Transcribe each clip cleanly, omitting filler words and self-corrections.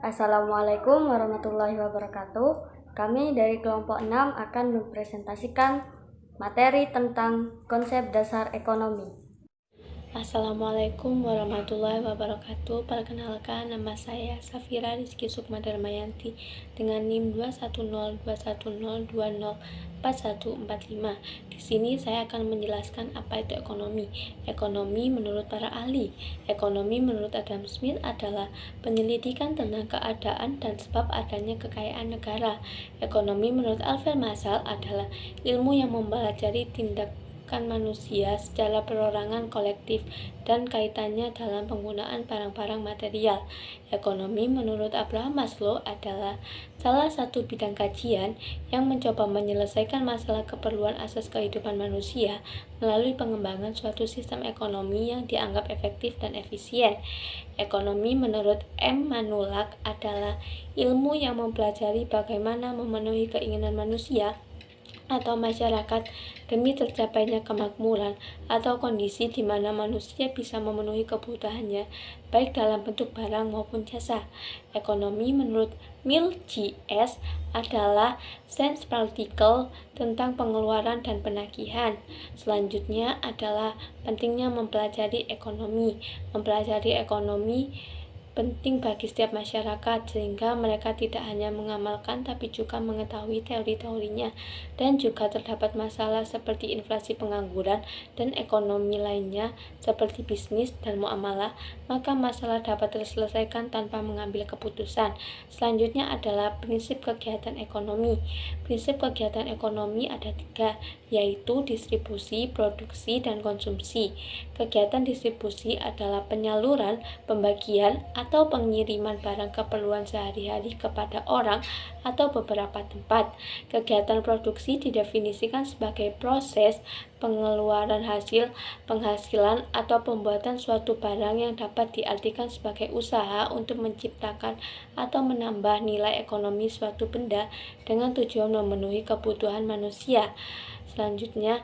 Assalamualaikum warahmatullahi wabarakatuh. Kami dari kelompok 6 akan mempresentasikan materi tentang konsep dasar ekonomi. Assalamualaikum warahmatullahi wabarakatuh. Perkenalkan, nama saya Safira Rizky Sukma Darmayanti dengan NIM 2102102041415. Di sini saya akan menjelaskan apa itu ekonomi. Ekonomi menurut para ahli. Ekonomi menurut Adam Smith adalah penyelidikan tentang keadaan dan sebab adanya kekayaan negara. Ekonomi menurut Alfred Masal adalah ilmu yang mempelajari tindak manusia secara perorangan kolektif dan kaitannya dalam penggunaan barang-barang material. Ekonomi menurut Abraham Maslow adalah salah satu bidang kajian yang mencoba menyelesaikan masalah keperluan asas kehidupan manusia melalui pengembangan suatu sistem ekonomi yang dianggap efektif dan efisien. Ekonomi menurut M. Manulak adalah ilmu yang mempelajari bagaimana memenuhi keinginan manusia atau masyarakat demi tercapainya kemakmuran atau kondisi di mana manusia bisa memenuhi kebutuhannya baik dalam bentuk barang maupun jasa. Ekonomi menurut Mill G.S. adalah sense practical tentang pengeluaran dan penagihan. Selanjutnya adalah pentingnya mempelajari ekonomi. Mempelajari ekonomi penting bagi setiap masyarakat sehingga mereka tidak hanya mengamalkan tapi juga mengetahui teori-teorinya, dan juga terdapat masalah seperti inflasi, pengangguran, dan ekonomi lainnya seperti bisnis dan muamalah, maka masalah dapat terselesaikan tanpa mengambil keputusan. Selanjutnya adalah prinsip kegiatan ekonomi. Prinsip kegiatan ekonomi ada 3, yaitu distribusi, produksi, dan konsumsi. Kegiatan distribusi adalah penyaluran, pembagian, atau pengiriman barang keperluan sehari-hari kepada orang atau beberapa tempat. Kegiatan produksi didefinisikan sebagai proses pengeluaran hasil, penghasilan, atau pembuatan suatu barang yang dapat diartikan sebagai usaha untuk menciptakan atau menambah nilai ekonomi suatu benda dengan tujuan memenuhi kebutuhan manusia. Selanjutnya,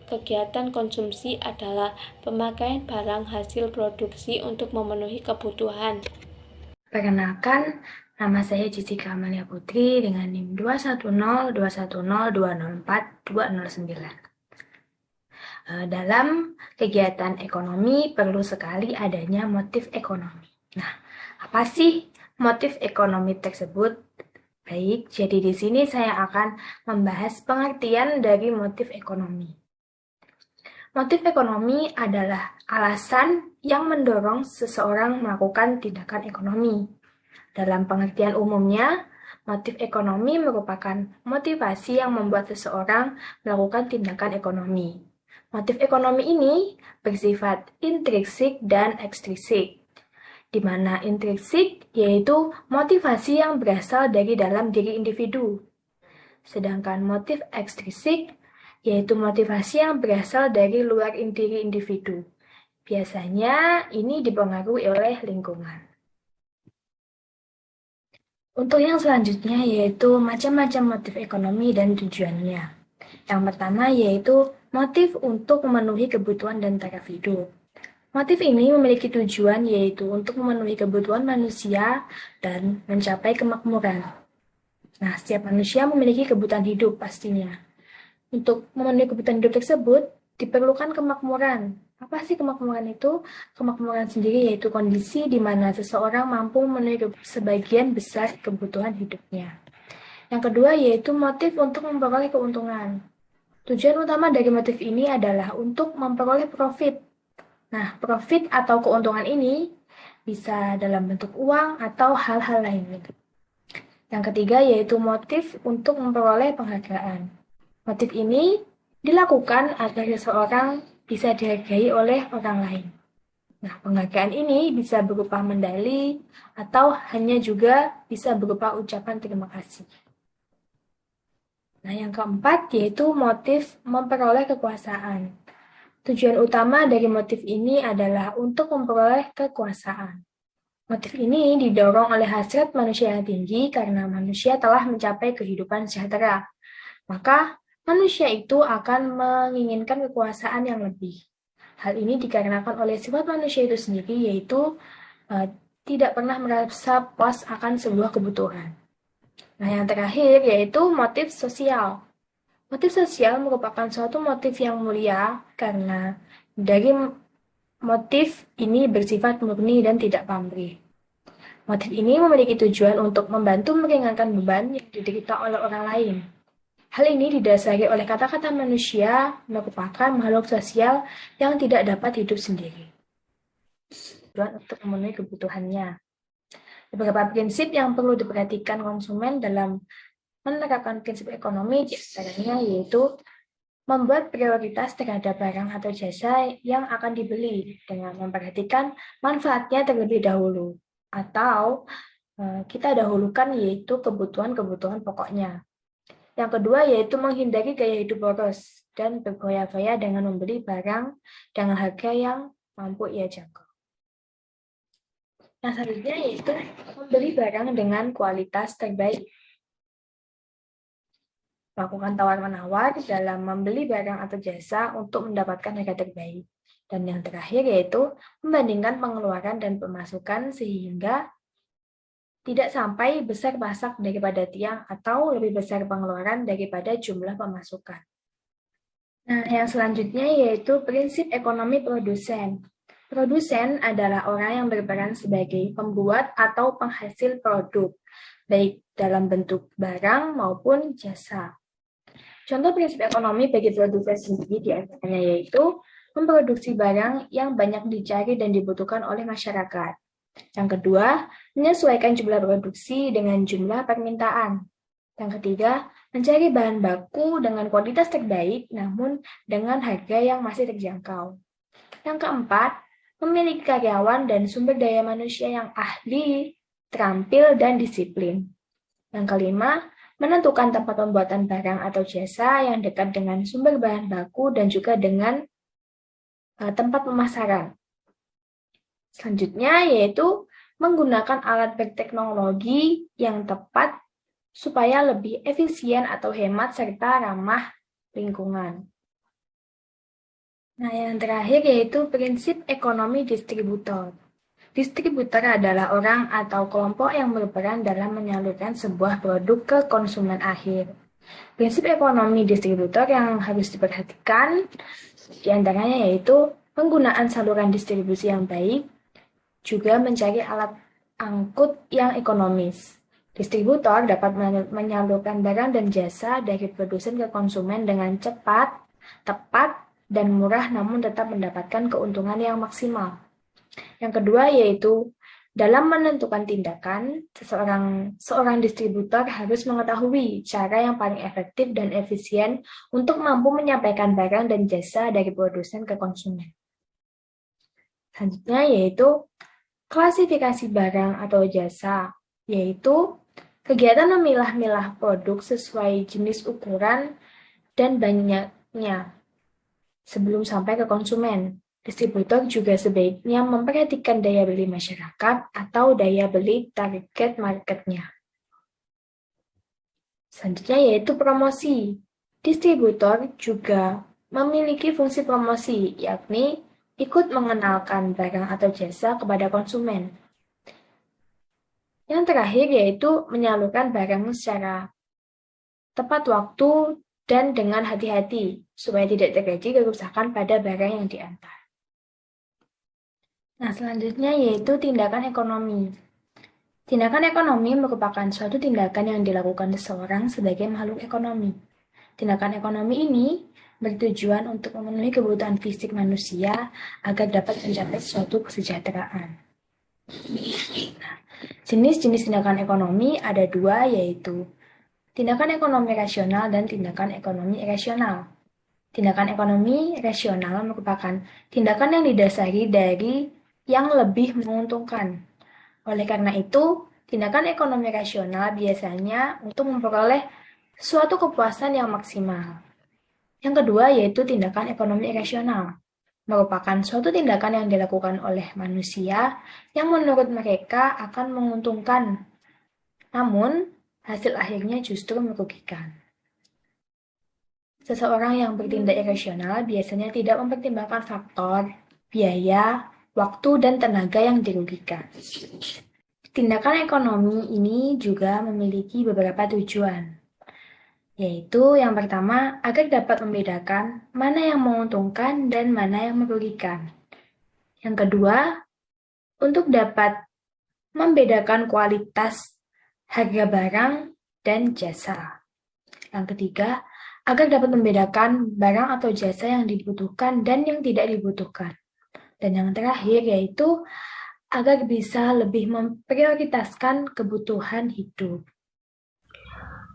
kegiatan konsumsi adalah pemakaian barang hasil produksi untuk memenuhi kebutuhan. Perkenalkan, nama saya Jessica Amalia Putri dengan NIM 21021020429. Dalam kegiatan ekonomi perlu sekali adanya motif ekonomi. Nah, apa sih motif ekonomi tersebut? Baik, jadi di sini saya akan membahas pengertian dari motif ekonomi. Motif ekonomi adalah alasan yang mendorong seseorang melakukan tindakan ekonomi. Dalam pengertian umumnya, motif ekonomi merupakan motivasi yang membuat seseorang melakukan tindakan ekonomi. Motif ekonomi ini bersifat intrinsik dan ekstrinsik, di mana intrinsik yaitu motivasi yang berasal dari dalam diri individu, sedangkan motif ekstrinsik yaitu motivasi yang berasal dari luar diri individu. Biasanya ini dipengaruhi oleh lingkungan. Untuk yang selanjutnya yaitu macam-macam motif ekonomi dan tujuannya. Yang pertama yaitu motif untuk memenuhi kebutuhan dan taraf hidup. Motif ini memiliki tujuan yaitu untuk memenuhi kebutuhan manusia dan mencapai kemakmuran. Nah, setiap manusia memiliki kebutuhan hidup pastinya. Untuk memenuhi kebutuhan hidup tersebut, diperlukan kemakmuran. Apa sih kemakmuran itu? Kemakmuran sendiri yaitu kondisi di mana seseorang mampu memenuhi sebagian besar kebutuhan hidupnya. Yang kedua yaitu motif untuk memperoleh keuntungan. Tujuan utama dari motif ini adalah untuk memperoleh profit. Nah, profit atau keuntungan ini bisa dalam bentuk uang atau hal-hal lainnya. Yang ketiga yaitu motif untuk memperoleh penghargaan. Motif ini dilakukan agar seseorang bisa dihargai oleh orang lain. Nah, penghargaan ini bisa berupa medali atau hanya juga bisa berupa ucapan terima kasih. Nah, yang keempat yaitu motif memperoleh kekuasaan. Tujuan utama dari motif ini adalah untuk memperoleh kekuasaan. Motif ini didorong oleh hasrat manusia yang tinggi karena manusia telah mencapai kehidupan sejahtera. Maka, manusia itu akan menginginkan kekuasaan yang lebih. Hal ini dikarenakan oleh sifat manusia itu sendiri, yaitu tidak pernah merasa puas akan sebuah kebutuhan. Nah, yang terakhir yaitu motif sosial. Motif sosial merupakan suatu motif yang mulia karena dari motif ini bersifat murni dan tidak pamrih. Motif ini memiliki tujuan untuk membantu meringankan beban yang diderita oleh orang lain. Hal ini didasari oleh kata-kata manusia merupakan makhluk sosial yang tidak dapat hidup sendiri. Tujuan untuk memenuhi kebutuhannya. Beberapa prinsip yang perlu diperhatikan konsumen dalam menerapkan prinsip ekonomi diantaranya yaitu membuat prioritas terhadap barang atau jasa yang akan dibeli dengan memperhatikan manfaatnya terlebih dahulu atau kita dahulukan yaitu kebutuhan-kebutuhan pokoknya. Yang kedua yaitu menghindari gaya hidup boros dan berfoya-foya dengan membeli barang dengan harga yang mampu ia jangkau. Yang selanjutnya yaitu membeli barang dengan kualitas terbaik. Lakukan tawar-menawar dalam membeli barang atau jasa untuk mendapatkan harga terbaik. Dan yang terakhir yaitu membandingkan pengeluaran dan pemasukan sehingga tidak sampai besar pasak daripada tiang atau lebih besar pengeluaran daripada jumlah pemasukan. Nah, yang selanjutnya yaitu prinsip ekonomi produsen. Produsen adalah orang yang berperan sebagai pembuat atau penghasil produk, baik dalam bentuk barang maupun jasa. Contoh prinsip ekonomi bagi produsen sendiri diantaranya yaitu memproduksi barang yang banyak dicari dan dibutuhkan oleh masyarakat. Yang kedua, menyesuaikan jumlah produksi dengan jumlah permintaan. Yang ketiga, mencari bahan baku dengan kualitas terbaik namun dengan harga yang masih terjangkau. Yang keempat, memiliki karyawan dan sumber daya manusia yang ahli, terampil, dan disiplin. Yang kelima, menentukan tempat pembuatan barang atau jasa yang dekat dengan sumber bahan baku dan juga dengan tempat pemasaran. Selanjutnya yaitu menggunakan alat berteknologi yang tepat supaya lebih efisien atau hemat serta ramah lingkungan. Nah, yang terakhir yaitu prinsip ekonomi distributor. Distributor adalah orang atau kelompok yang berperan dalam menyalurkan sebuah produk ke konsumen akhir. Prinsip ekonomi distributor yang harus diperhatikan diantaranya yaitu penggunaan saluran distribusi yang baik, juga mencari alat angkut yang ekonomis. Distributor dapat menyalurkan barang dan jasa dari produsen ke konsumen dengan cepat, tepat, dan murah namun tetap mendapatkan keuntungan yang maksimal. Yang kedua yaitu dalam menentukan tindakan, seorang distributor harus mengetahui cara yang paling efektif dan efisien untuk mampu menyampaikan barang dan jasa dari produsen ke konsumen. Selanjutnya yaitu klasifikasi barang atau jasa, yaitu kegiatan memilah-milah produk sesuai jenis ukuran dan banyaknya sebelum sampai ke konsumen. Distributor juga sebaiknya memperhatikan daya beli masyarakat atau daya beli target marketnya. Selanjutnya yaitu promosi. Distributor juga memiliki fungsi promosi, yakni ikut mengenalkan barang atau jasa kepada konsumen. Yang terakhir yaitu menyalurkan barang secara tepat waktu dan dengan hati-hati, supaya tidak terjadi kerusakan pada barang yang diantar. Nah, selanjutnya yaitu tindakan ekonomi. Tindakan ekonomi merupakan suatu tindakan yang dilakukan seseorang sebagai makhluk ekonomi. Tindakan ekonomi ini bertujuan untuk memenuhi kebutuhan fisik manusia agar dapat mencapai suatu kesejahteraan. Nah, jenis-jenis tindakan ekonomi ada dua, yaitu tindakan ekonomi rasional dan tindakan ekonomi irasional. Tindakan ekonomi rasional merupakan tindakan yang didasari dari yang lebih menguntungkan. Oleh karena itu, tindakan ekonomi rasional biasanya untuk memperoleh suatu kepuasan yang maksimal. Yang kedua yaitu tindakan ekonomi irasional. Merupakan suatu tindakan yang dilakukan oleh manusia yang menurut mereka akan menguntungkan. Namun, hasil akhirnya justru merugikan. Seseorang yang bertindak irasional biasanya tidak mempertimbangkan faktor, biaya, waktu dan tenaga yang dirugikan. Tindakan ekonomi ini juga memiliki beberapa tujuan, yaitu yang pertama agar dapat membedakan mana yang menguntungkan dan mana yang merugikan. Yang kedua, untuk dapat membedakan kualitas harga barang dan jasa. Yang ketiga, agar dapat membedakan barang atau jasa yang dibutuhkan dan yang tidak dibutuhkan. Dan yang terakhir yaitu agar bisa lebih memprioritaskan kebutuhan hidup.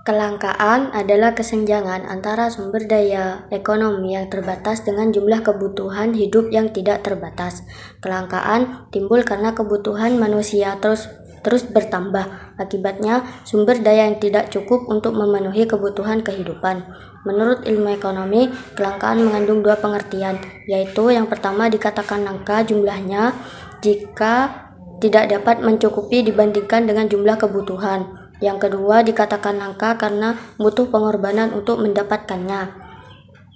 Kelangkaan adalah kesenjangan antara sumber daya ekonomi yang terbatas dengan jumlah kebutuhan hidup yang tidak terbatas. Kelangkaan timbul karena kebutuhan manusia terus bertambah. Akibatnya, sumber daya yang tidak cukup untuk memenuhi kebutuhan kehidupan. Menurut ilmu ekonomi, kelangkaan mengandung dua pengertian, yaitu yang pertama dikatakan langka jumlahnya jika tidak dapat mencukupi dibandingkan dengan jumlah kebutuhan. Yang kedua dikatakan langka karena butuh pengorbanan untuk mendapatkannya.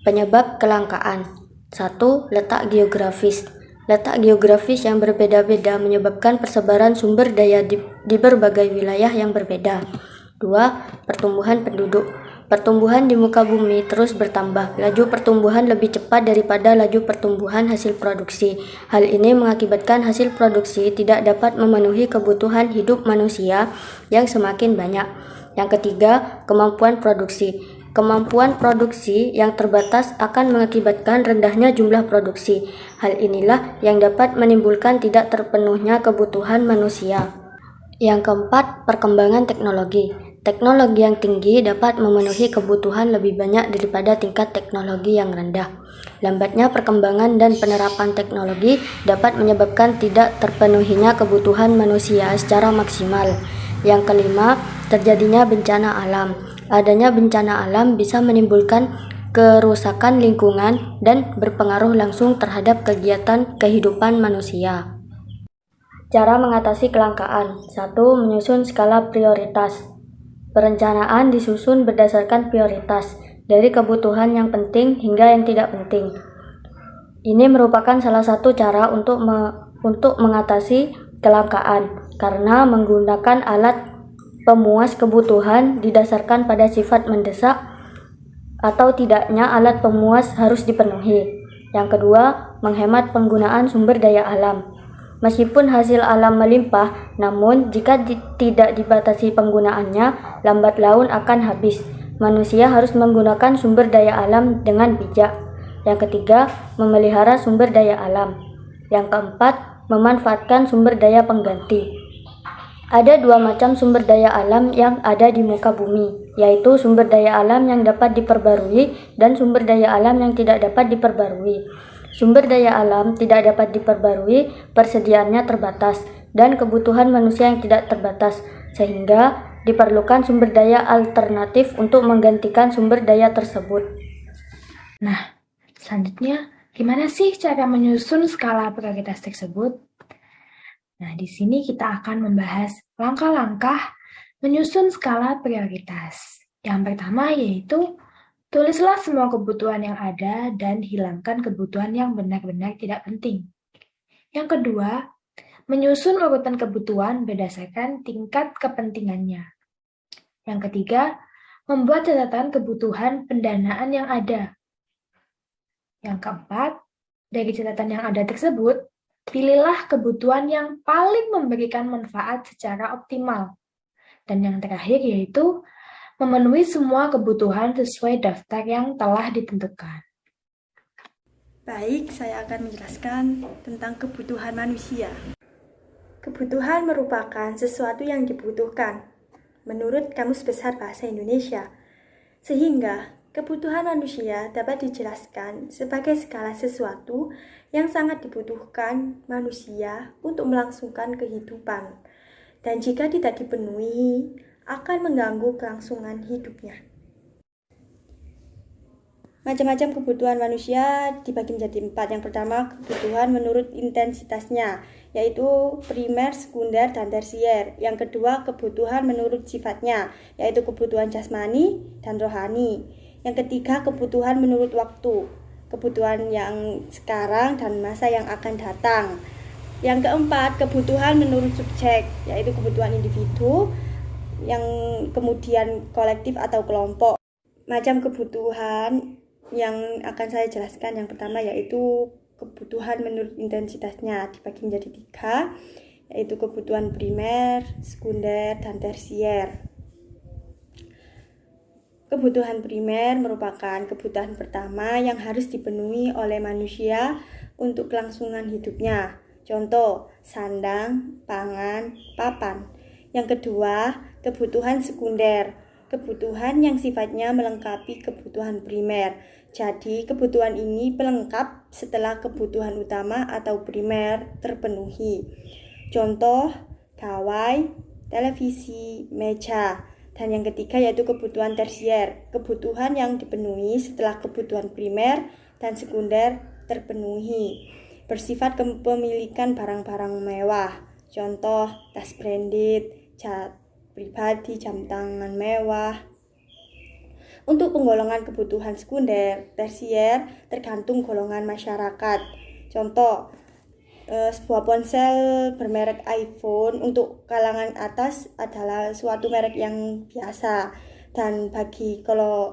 Penyebab kelangkaan. 1. Letak geografis. Letak geografis yang berbeda-beda menyebabkan persebaran sumber daya di berbagai wilayah yang berbeda. 2. Pertumbuhan penduduk. Pertumbuhan di muka bumi terus bertambah. Laju pertumbuhan lebih cepat daripada laju pertumbuhan hasil produksi. Hal ini mengakibatkan hasil produksi tidak dapat memenuhi kebutuhan hidup manusia yang semakin banyak. Yang ketiga, kemampuan produksi. Kemampuan produksi yang terbatas akan mengakibatkan rendahnya jumlah produksi. Hal inilah yang dapat menimbulkan tidak terpenuhnya kebutuhan manusia. Yang keempat, perkembangan teknologi. Teknologi yang tinggi dapat memenuhi kebutuhan lebih banyak daripada tingkat teknologi yang rendah. Lambatnya perkembangan dan penerapan teknologi dapat menyebabkan tidak terpenuhinya kebutuhan manusia secara maksimal. Yang kelima, terjadinya bencana alam. Adanya bencana alam bisa menimbulkan kerusakan lingkungan dan berpengaruh langsung terhadap kegiatan kehidupan manusia. Cara mengatasi kelangkaan. 1. Menyusun skala prioritas. Perencanaan disusun berdasarkan prioritas, dari kebutuhan yang penting hingga yang tidak penting. Ini merupakan salah satu cara untuk mengatasi kelangkaan, karena menggunakan alat pemuas kebutuhan didasarkan pada sifat mendesak atau tidaknya alat pemuas harus dipenuhi. Yang kedua, menghemat penggunaan sumber daya alam. Meskipun hasil alam melimpah, namun jika tidak dibatasi penggunaannya, lambat laun akan habis. Manusia harus menggunakan sumber daya alam dengan bijak. Yang ketiga, memelihara sumber daya alam. Yang keempat, memanfaatkan sumber daya pengganti. Ada dua macam sumber daya alam yang ada di muka bumi, yaitu sumber daya alam yang dapat diperbarui dan sumber daya alam yang tidak dapat diperbarui. Sumber daya alam tidak dapat diperbarui, persediaannya terbatas, dan kebutuhan manusia yang tidak terbatas, sehingga diperlukan sumber daya alternatif untuk menggantikan sumber daya tersebut. Nah, selanjutnya, gimana sih cara menyusun skala prioritas tersebut? Nah, di sini kita akan membahas langkah-langkah menyusun skala prioritas. Yang pertama yaitu tulislah semua kebutuhan yang ada dan hilangkan kebutuhan yang benar-benar tidak penting. Yang kedua, menyusun urutan kebutuhan berdasarkan tingkat kepentingannya. Yang ketiga, membuat catatan kebutuhan pendanaan yang ada. Yang keempat, dari catatan yang ada tersebut, pilihlah kebutuhan yang paling memberikan manfaat secara optimal. Dan yang terakhir yaitu memenuhi semua kebutuhan sesuai daftar yang telah ditentukan. Baik, saya akan menjelaskan tentang kebutuhan manusia. Kebutuhan merupakan sesuatu yang dibutuhkan menurut Kamus Besar Bahasa Indonesia, sehingga kebutuhan manusia dapat dijelaskan sebagai segala sesuatu yang sangat dibutuhkan manusia untuk melangsungkan kehidupan, dan jika tidak dipenuhi, akan mengganggu kelangsungan hidupnya. Macam-macam kebutuhan manusia dibagi menjadi 4. Yang pertama, kebutuhan menurut intensitasnya, yaitu primer, sekunder, dan tersier. Yang kedua, kebutuhan menurut sifatnya, yaitu kebutuhan jasmani dan rohani. Yang ketiga, kebutuhan menurut waktu, kebutuhan yang sekarang dan masa yang akan datang. Yang keempat, kebutuhan menurut subjek, yaitu kebutuhan individu yang kemudian kolektif atau kelompok. Macam kebutuhan yang akan saya jelaskan yang pertama yaitu kebutuhan menurut intensitasnya, dibagi menjadi 3, yaitu kebutuhan primer, sekunder, dan tersier. Kebutuhan primer merupakan kebutuhan pertama yang harus dipenuhi oleh manusia untuk kelangsungan hidupnya. Contoh, sandang, pangan, papan. Yang kedua, kebutuhan sekunder. Kebutuhan yang sifatnya melengkapi kebutuhan primer. Jadi, kebutuhan ini pelengkap setelah kebutuhan utama atau primer terpenuhi. Contoh, gawai, televisi, meja. Dan yang ketiga yaitu kebutuhan tersier. Kebutuhan yang dipenuhi setelah kebutuhan primer dan sekunder terpenuhi. Bersifat kepemilikan barang-barang mewah. Contoh, tas branded, cat pribadi, jam tangan mewah. Untuk penggolongan kebutuhan sekunder, tersier tergantung golongan masyarakat. Contoh, sebuah ponsel bermerek iPhone untuk kalangan atas adalah suatu merek yang biasa, dan bagi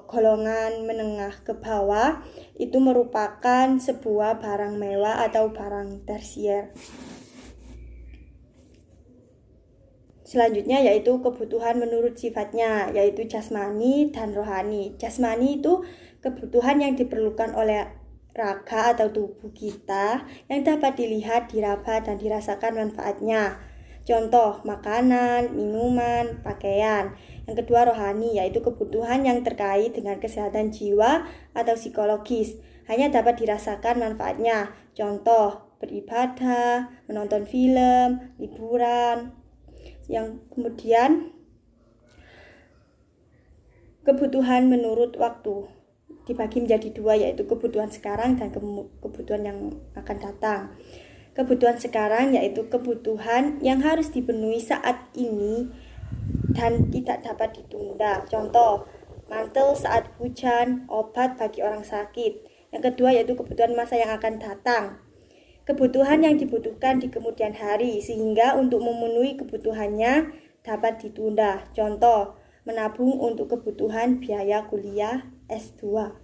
golongan menengah ke bawah itu merupakan sebuah barang mewah atau barang tersier. Selanjutnya yaitu kebutuhan menurut sifatnya, yaitu jasmani dan rohani. Jasmani itu kebutuhan yang diperlukan oleh raga atau tubuh kita yang dapat dilihat, diraba, dan dirasakan manfaatnya. Contoh, makanan, minuman, pakaian. Yang kedua, rohani, yaitu kebutuhan yang terkait dengan kesehatan jiwa atau psikologis. Hanya dapat dirasakan manfaatnya. Contoh, beribadah, menonton film, liburan. Yang kemudian, kebutuhan menurut waktu. Dibagi menjadi 2, yaitu kebutuhan sekarang dan kebutuhan yang akan datang. Kebutuhan sekarang yaitu kebutuhan yang harus dipenuhi saat ini dan tidak dapat ditunda. Contoh, mantel saat hujan, obat bagi orang sakit. Yang kedua yaitu kebutuhan masa yang akan datang. Kebutuhan yang dibutuhkan di kemudian hari sehingga untuk memenuhi kebutuhannya dapat ditunda. Contoh, menabung untuk kebutuhan biaya kuliah S2.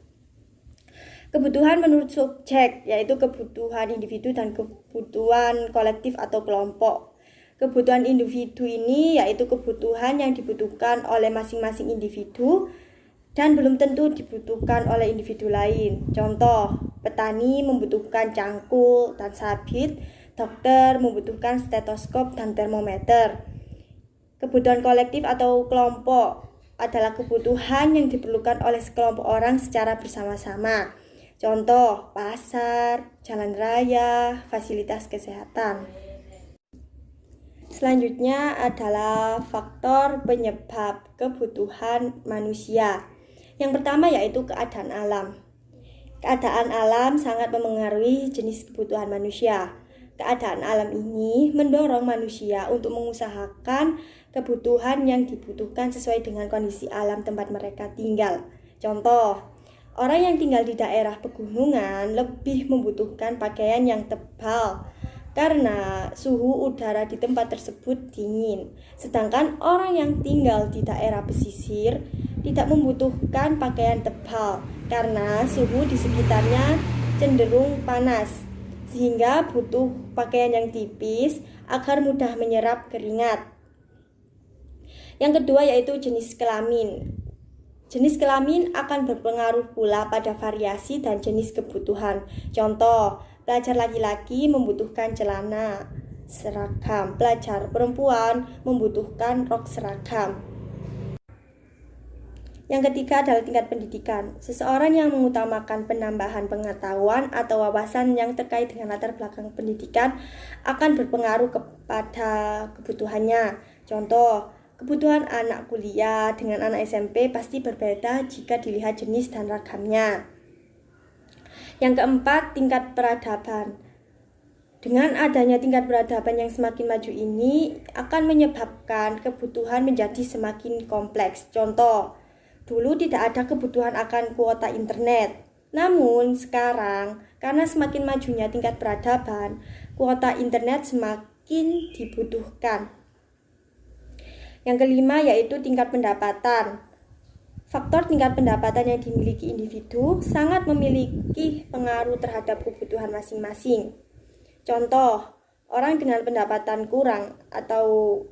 Kebutuhan menurut subjek yaitu kebutuhan individu dan kebutuhan kolektif atau kelompok. Kebutuhan individu ini yaitu kebutuhan yang dibutuhkan oleh masing-masing individu dan belum tentu dibutuhkan oleh individu lain. Contoh, petani membutuhkan cangkul dan sabit, dokter membutuhkan stetoskop dan termometer. Kebutuhan kolektif atau kelompok adalah kebutuhan yang diperlukan oleh sekelompok orang secara bersama-sama. Contoh, pasar, jalan raya, fasilitas kesehatan. Selanjutnya adalah faktor penyebab kebutuhan manusia. Yang pertama yaitu keadaan alam. Keadaan alam sangat memengaruhi jenis kebutuhan manusia. Keadaan alam ini mendorong manusia untuk mengusahakan kebutuhan yang dibutuhkan sesuai dengan kondisi alam tempat mereka tinggal. Contoh, orang yang tinggal di daerah pegunungan lebih membutuhkan pakaian yang tebal karena suhu udara di tempat tersebut dingin. Sedangkan orang yang tinggal di daerah pesisir tidak membutuhkan pakaian tebal karena suhu di sekitarnya cenderung panas, sehingga butuh pakaian yang tipis agar mudah menyerap keringat. Yang kedua yaitu jenis kelamin. Jenis kelamin akan berpengaruh pula pada variasi dan jenis kebutuhan. Contoh, pelajar laki-laki membutuhkan celana seragam, pelajar perempuan membutuhkan rok seragam. Yang ketiga adalah tingkat pendidikan. Seseorang yang mengutamakan penambahan pengetahuan atau wawasan yang terkait dengan latar belakang pendidikan akan berpengaruh kepada kebutuhannya. Contoh, kebutuhan anak kuliah dengan anak SMP pasti berbeda jika dilihat jenis dan ragamnya. Yang keempat, tingkat peradaban. Dengan adanya tingkat peradaban yang semakin maju ini akan menyebabkan kebutuhan menjadi semakin kompleks. Contoh, dulu tidak ada kebutuhan akan kuota internet. Namun sekarang, karena semakin majunya tingkat peradaban, kuota internet semakin dibutuhkan. Yang kelima yaitu tingkat pendapatan. Faktor tingkat pendapatan yang dimiliki individu sangat memiliki pengaruh terhadap kebutuhan masing-masing. Contoh, orang dengan pendapatan kurang atau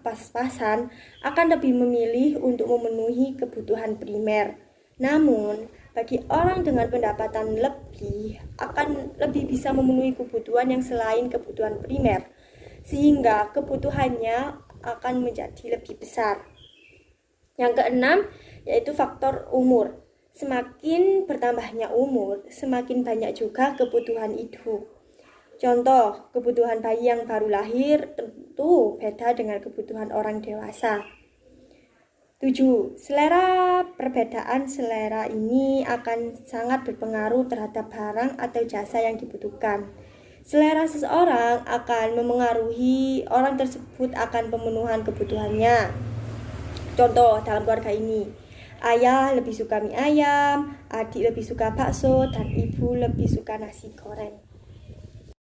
pas-pasan akan lebih memilih untuk memenuhi kebutuhan primer. Namun, bagi orang dengan pendapatan lebih akan lebih bisa memenuhi kebutuhan yang selain kebutuhan primer, sehingga kebutuhannya akan menjadi lebih besar. Yang keenam yaitu faktor umur. Semakin bertambahnya umur, semakin banyak juga kebutuhan itu. Contoh, kebutuhan bayi yang baru lahir tentu beda dengan kebutuhan orang dewasa. 7. Perbedaan selera ini akan sangat berpengaruh terhadap barang atau jasa yang dibutuhkan. Selera seseorang akan memengaruhi orang tersebut akan pemenuhan kebutuhannya. Contoh dalam keluarga ini, ayah lebih suka mie ayam, adik lebih suka bakso, dan ibu lebih suka nasi goreng.